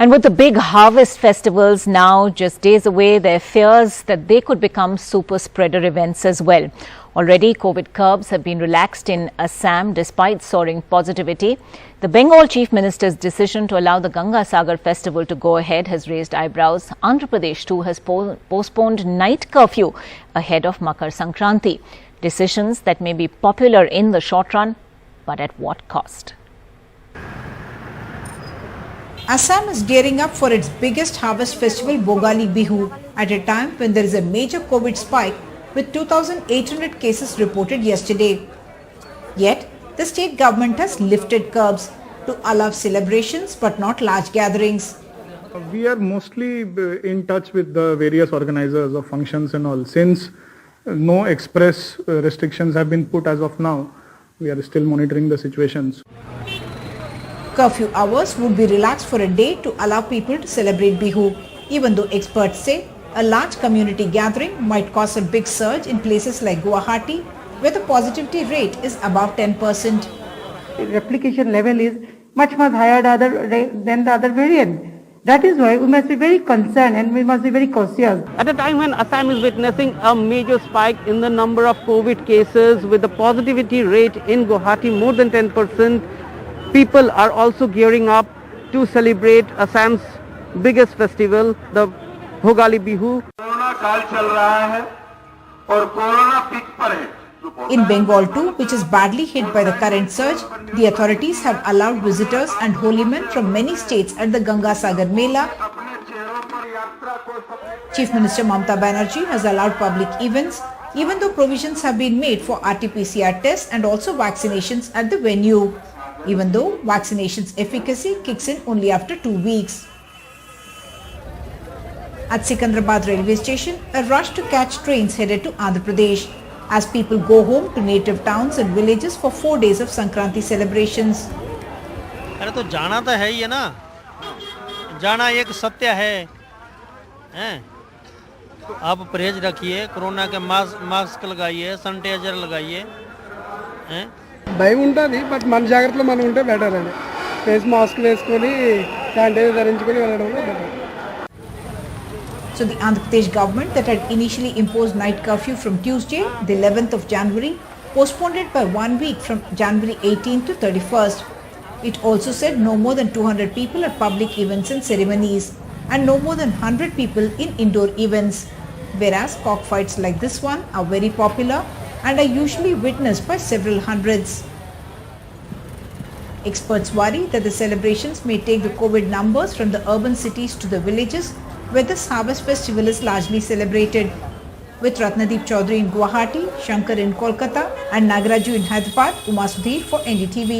And with the big harvest festivals now just days away, there are fears that they could become super spreader events as well. Already, COVID curbs have been relaxed in Assam despite soaring positivity. The Bengal Chief Minister's decision to allow the Ganga Sagar festival to go ahead has raised eyebrows. Andhra Pradesh too has postponed night curfew ahead of Makar Sankranti. Decisions that may be popular in the short run, but at what cost? Assam is gearing up for its biggest harvest festival, Bihu, at a time when there is a major COVID spike with 2,800 cases reported yesterday. Yet, the state government has lifted curbs to allow celebrations but not large gatherings. We are mostly in touch with the various organizers of functions and all. Since no express restrictions have been put as of now, we are still monitoring the situations. Curfew hours would be relaxed for a day to allow people to celebrate Bihu, even though experts say a large community gathering might cause a big surge in places like Guwahati, where the positivity rate is above 10%. Replication level is much higher than the other variant. That is why we must be very concerned and we must be very cautious. At a time when Assam is witnessing a major spike in the number of COVID cases with the positivity rate in Guwahati more than 10%, people are also gearing up to celebrate Assam's biggest festival, the Bihu. In Bengal too, which is badly hit by the current surge, the authorities have allowed visitors and holy men from many states at the Ganga Sagar Mela. Chief Minister Mamata Banerjee has allowed public events, even though provisions have been made for RT-PCR tests and also vaccinations at the venue, even though vaccination's efficacy kicks in only after 2 weeks. At Sikandrabad railway station, a rush to catch trains headed to Andhra Pradesh as people go home to native towns and villages for 4 days of Sankranti celebrations. अरे तो जाना तो है ही है ना, जाना एक सत्य है, हैं? आप परहेज रखिए, कोरोना के मास्क लगाइए, सैनिटाइजर लगाइए, हैं? భయం ఉంటుంది బట్ మన జాగ్రత్తలో మనం ఉంటే బెటర్ అండి ఫేస్ మాస్క్ వేసుకొని శానిటైజర్ ధరించుకొని వెళ్ళడంలో better. So the Andhra Pradesh government that had initially imposed night curfew from Tuesday, the 11th of January, postponed it by 1 week from January 18th to 31st. It also said no more than 200 people at public events and ceremonies and no more than 100 people in indoor events, whereas cockfights like this one are very popular and are usually witnessed by several hundreds. Experts worry that the celebrations may take the COVID numbers from the urban cities to the villages where this harvest festival is largely celebrated. With Ratnadeep Chaudhary in Guwahati, Shankar in Kolkata and Nagaraju in Hyderabad, Uma Sudhir for NDTV.